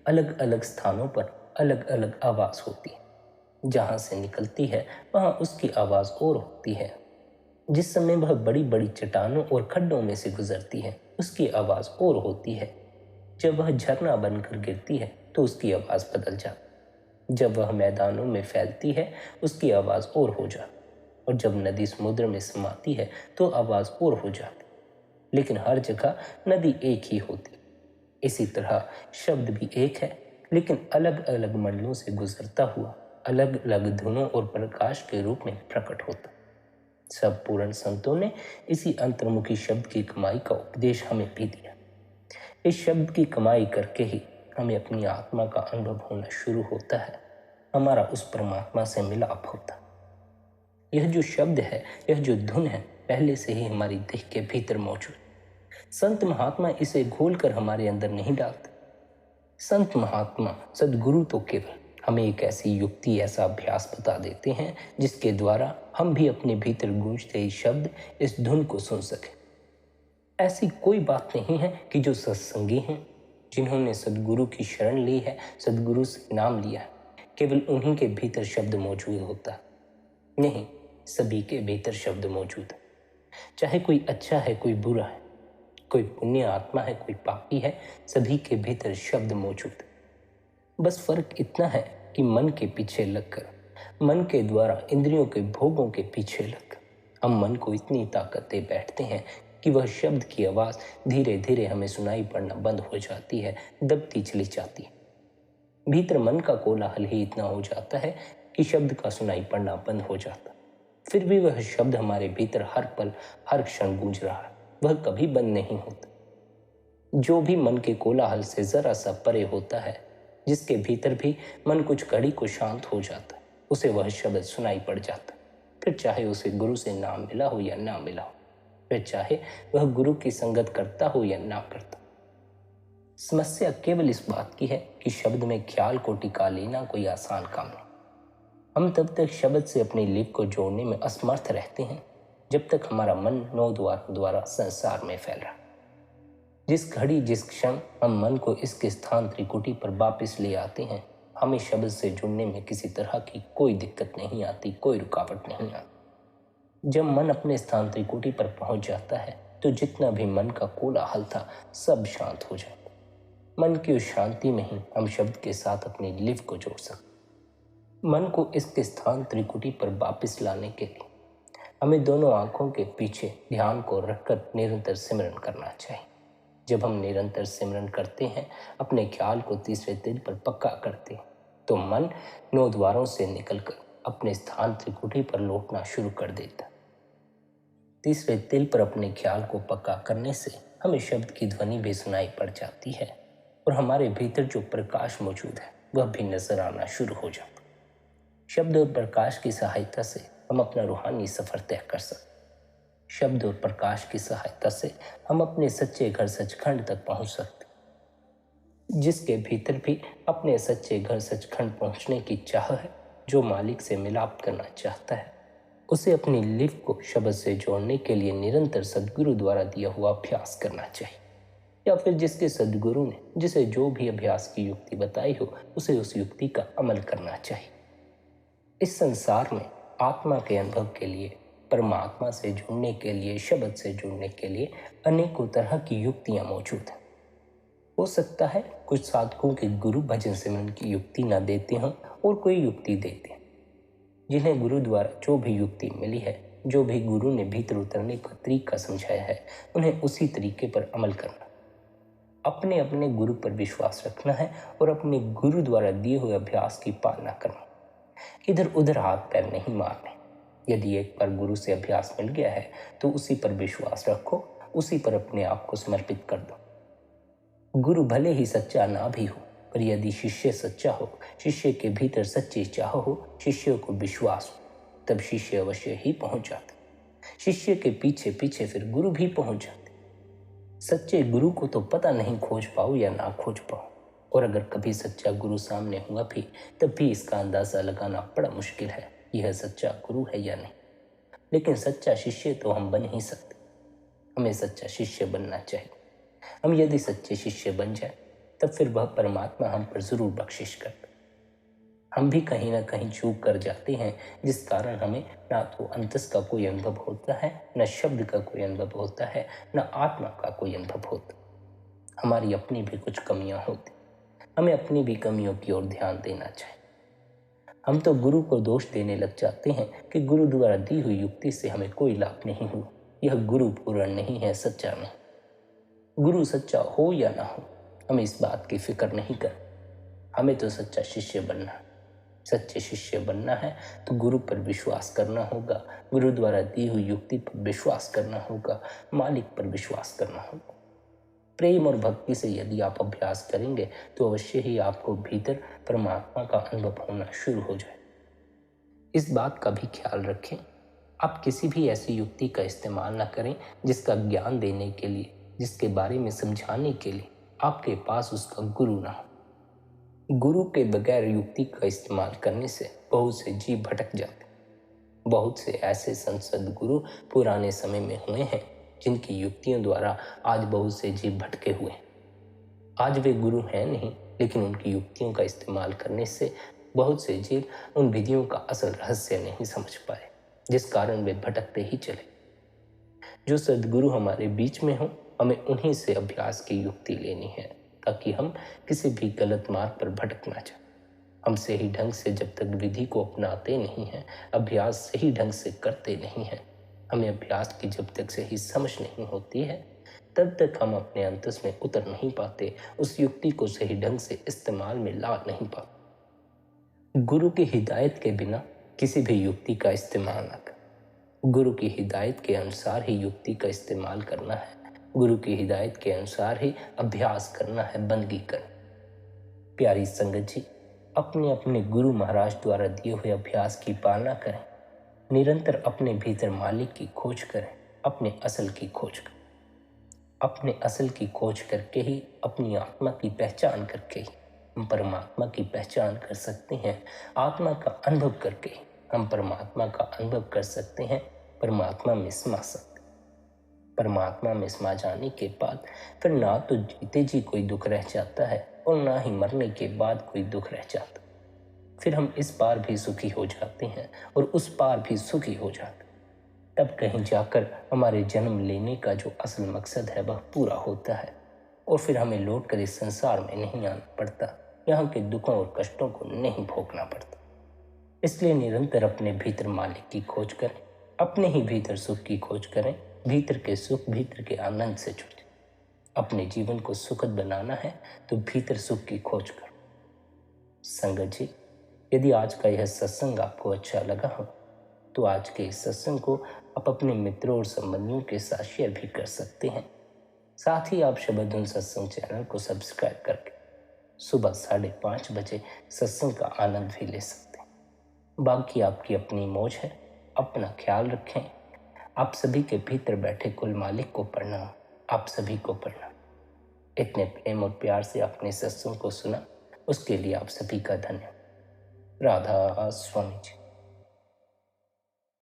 अलग अलग स्थानों पर अलग अलग आवाज होती है। जहां से निकलती है वहां उसकी आवाज और होती है। जिस समय वह बड़ी बड़ी चट्टानों और खड्डों में से गुजरती है, उसकी आवाज और होती है। जब वह झरना बनकर गिरती है तो उसकी आवाज बदल जाती। जब वह मैदानों में फैलती है उसकी आवाज और हो जाती, और जब नदी समुद्र में समाती है तो आवाज और हो जाती। लेकिन हर जगह नदी एक ही होती। इसी तरह शब्द भी एक है, लेकिन अलग अलग मंडलों से गुजरता हुआ अलग अलग धुनों और प्रकाश के रूप में प्रकट होता। सब पूर्ण संतों ने इसी अंतर्मुखी शब्द की कमाई का उपदेश हमें भी दिया। इस शब्द की कमाई करके ही हमें अपनी आत्मा का अनुभव होना शुरू होता है, हमारा उस परमात्मा से मिलाप होता। यह जो शब्द है, यह जो धुन है, पहले से ही हमारी देह के भीतर मौजूद। संत महात्मा इसे घोलकर हमारे अंदर नहीं डालते। संत महात्मा सदगुरु तो केवल हमें एक ऐसी युक्ति, ऐसा अभ्यास बता देते हैं जिसके द्वारा हम भी अपने भीतर गूंजते ही शब्द, इस धुन को सुन सकें। ऐसी कोई बात नहीं है कि जो सत्संगी हैं, जिन्होंने सदगुरु की शरण ली है, सदगुरु से नाम लिया है, केवल उन्हीं के भीतर शब्द मौजूद होता है। नहीं, सभी के भीतर शब्द मौजूद है। चाहे कोई अच्छा है, कोई बुरा है, कोई पुण्य आत्मा है, कोई पापी है, सभी के भीतर शब्द मौजूद है। बस फर्क इतना है कि मन के पीछे लगकर, मन के द्वारा इंद्रियों के भोगों के पीछे लगकर हम मन को इतनी ताकत दे बैठते हैं कि वह शब्द की आवाज धीरे धीरे हमें सुनाई पड़ना बंद हो जाती है, दबती चली जाती है। भीतर मन का कोलाहल ही इतना हो जाता है कि शब्द का सुनाई पड़ना बंद हो जाता। फिर भी वह शब्द हमारे भीतर हर पल, हर क्षण गूंज रहा है, वह कभी बंद नहीं होता। जो भी मन के कोलाहल से जरा सा परे होता है, जिसके भीतर भी मन कुछ घड़ी को शांत हो जाता है, उसे वह शब्द सुनाई पड़ जाता। फिर चाहे उसे गुरु से नाम मिला हो या ना मिला हो, फिर चाहे वह गुरु की संगत करता हो या ना करता। समस्या केवल इस बात की है कि शब्द में ख्याल को टिका लेना कोई आसान काम नहीं। हम तब तक शब्द से अपनी लिप को जोड़ने में असमर्थ रहते हैं जब तक हमारा मन 9 द्वारों द्वारा संसार में फैल रहा। जिस घड़ी, जिस क्षण हम मन को इसके स्थान त्रिकुटी पर वापस ले आते हैं, हमें शब्द से जुड़ने में किसी तरह की कोई दिक्कत नहीं आती, कोई रुकावट नहीं आती। जब मन अपने स्थान त्रिकुटी पर पहुंच जाता है तो जितना भी मन का कोलाहल था सब शांत हो जाता। मन की उस शांति में ही हम शब्द के साथ अपने लिव को जोड़ सकते। मन को इसके स्थान त्रिकुटी पर वापस लाने के लिए हमें दोनों आंखों के पीछे ध्यान को रखकर निरंतर सिमरन करना चाहिए। जब हम निरंतर सिमरन करते हैं, अपने ख्याल को तीसरे तिल पर पक्का करते हैं, तो मन 9 द्वारों से निकलकर अपने स्थान त्रिकुटी पर लौटना शुरू कर देता। तीसरे तिल पर अपने ख्याल को पक्का करने से हमें शब्द की ध्वनि भी सुनाई पड़ जाती है और हमारे भीतर जो प्रकाश मौजूद है वह भी नजर आना शुरू हो जाता। शब्द और प्रकाश की सहायता से हम अपना रूहानी सफर तय कर सकते। शब्द और प्रकाश की सहायता से हम अपने सच्चे घर सचखंड तक पहुंच सकते। जिसके भीतर भी अपने सच्चे घर सचखंड पहुंचने की चाह है, जो मालिक से मिलाप करना चाहता है, उसे अपनी लिव को शब्द से जोड़ने के लिए निरंतर सद्गुरु द्वारा दिया हुआ अभ्यास करना चाहिए, या फिर जिसके सद्गुरु ने जिसे जो भी अभ्यास की युक्ति बताई हो उसे उस युक्ति का अमल करना चाहिए। इस संसार में आत्मा के अनुभव के लिए, परमात्मा से जुड़ने के लिए, शब्द से जुड़ने के लिए अनेकों तरह की युक्तियां मौजूद हैं। हो सकता है कुछ साधकों के गुरु भजन सिमरन की युक्ति ना देते हों और कोई युक्ति देते हैं। जिन्हें गुरु द्वारा जो भी युक्ति मिली है, जो भी गुरु ने भीतर उतरने का तरीका समझाया है, उन्हें उसी तरीके पर अमल करना, अपने अपने गुरु पर विश्वास रखना है और अपने गुरु द्वारा दिए हुए अभ्यास की पालना करना। इधर उधर हाथ पैर नहीं मारने। यदि एक बार गुरु से अभ्यास मिल गया है तो उसी पर विश्वास रखो, उसी पर अपने आप को समर्पित कर दो। गुरु भले ही सच्चा ना भी हो, पर यदि शिष्य सच्चा हो, शिष्य के भीतर सच्ची चाह हो, शिष्य को विश्वास हो, तब शिष्य अवश्य ही पहुंच जाता। शिष्य के पीछे पीछे फिर गुरु भी पहुंच जाते। सच्चे गुरु को तो पता नहीं खोज पाओ या ना खोज पाओ, और अगर कभी सच्चा गुरु सामने हुआ भी तब भी इसका अंदाजा लगाना बड़ा मुश्किल है यह सच्चा गुरु है या नहीं। लेकिन सच्चा शिष्य तो हम बन ही सकते। हमें सच्चा शिष्य बनना चाहिए। हम यदि सच्चे शिष्य बन जाए तब फिर वह परमात्मा हम पर जरूर बख्शिश करता। हम भी कहीं ना कहीं चूक कर जाते हैं, जिस कारण हमें ना तो अंतस का कोई अनुभव होता है, न शब्द का कोई अनुभव होता है, न आत्मा का कोई अनुभव होता। हमारी अपनी भी कुछ कमियां होती। हमें अपनी भी कमियों की ओर ध्यान देना चाहिए। हम तो गुरु को दोष देने लग जाते हैं कि गुरु द्वारा दी हुई युक्ति से हमें कोई लाभ नहीं हुआ, यह गुरु पूर्ण नहीं है, सच्चा नहीं। गुरु सच्चा हो या ना हो, हमें इस बात की फिक्र नहीं कर। हमें तो सच्चा शिष्य बनना है। सच्चे शिष्य बनना है तो गुरु पर विश्वास करना होगा, गुरु द्वारा दी हुई युक्ति पर विश्वास करना होगा, मालिक पर विश्वास करना होगा। प्रेम और भक्ति से यदि आप अभ्यास करेंगे तो अवश्य ही आपको भीतर परमात्मा का अनुभव होना शुरू हो जाए। इस बात का भी ख्याल रखें, आप किसी भी ऐसी युक्ति का इस्तेमाल न करें जिसका ज्ञान देने के लिए, जिसके बारे में समझाने के लिए आपके पास उसका गुरु ना हो। गुरु के बगैर युक्ति का इस्तेमाल करने से बहुत से जीव भटक जाते। बहुत से ऐसे संत गुरु पुराने समय में हुए हैं जिनकी युक्तियों द्वारा आज बहुत से जीव भटके हुए हैं। आज वे गुरु हैं नहीं, लेकिन उनकी युक्तियों का इस्तेमाल करने से बहुत से जीव उन विधियों का असल रहस्य नहीं समझ पाए, जिस कारण वे भटकते ही चले। जो सद्गुरु हमारे बीच में हो, हमें उन्हीं से अभ्यास की युक्ति लेनी है ताकि हम किसी भी गलत मार्ग पर भटक ना जाए। हम सही ढंग से जब तक विधि को अपनाते नहीं हैं, अभ्यास सही ढंग से करते नहीं हैं, हमें अभ्यास की जब तक सही समझ नहीं होती है, तब तक हम अपने अंतस में उतर नहीं पाते, उस युक्ति को सही ढंग से इस्तेमाल में ला नहीं पाते। गुरु की हिदायत के बिना किसी भी युक्ति का इस्तेमाल न कर। गुरु की हिदायत के अनुसार ही युक्ति का इस्तेमाल करना है। गुरु की हिदायत के अनुसार ही अभ्यास करना है, बंदगी कर। प्यारी संगत जी, अपने अपने गुरु महाराज द्वारा दिए हुए अभ्यास की पालना करें। निरंतर अपने भीतर मालिक की खोज करें, अपने असल की खोज करें। अपने असल की खोज करके ही, अपनी आत्मा की पहचान करके ही हम परमात्मा की पहचान कर सकते हैं। आत्मा का अनुभव करके ही हम परमात्मा का अनुभव कर सकते हैं, परमात्मा में समा सकते। परमात्मा में समा जाने के बाद फिर ना तो जीते जी कोई दुख रह जाता है और ना ही मरने के बाद कोई दुख रह जाता। फिर हम इस पार भी सुखी हो जाते हैं और उस पार भी सुखी हो जाते हैं। तब कहीं जाकर हमारे जन्म लेने का जो असल मकसद है वह पूरा होता है और फिर हमें लौटकर इस संसार में नहीं आना पड़ता, यहाँ के दुखों और कष्टों को नहीं भोगना पड़ता। इसलिए निरंतर अपने भीतर मालिक की खोज करें, अपने ही भीतर सुख की खोज करें, भीतर के सुख, भीतर के आनंद से जुड़ें। अपने जीवन को सुखद बनाना है तो भीतर सुख की खोज करो। संगत जी, यदि आज का यह सत्संग आपको अच्छा लगा हो तो आज के इस सत्संग को आप अपने मित्रों और संबंधियों के साथ शेयर भी कर सकते हैं। साथ ही आप शबद सत्संग चैनल को सब्सक्राइब करके सुबह 5:30 बजे सत्संग का आनंद भी ले सकते हैं। बाकी आपकी अपनी मौज है। अपना ख्याल रखें। आप सभी के भीतर बैठे कुल मालिक को प्रणाम, आप सभी को प्रणाम। इतने प्रेम और प्यार से आपने सत्संग को सुना, उसके लिए आप सभी का धन्यवाद। राधा स्वामी जी।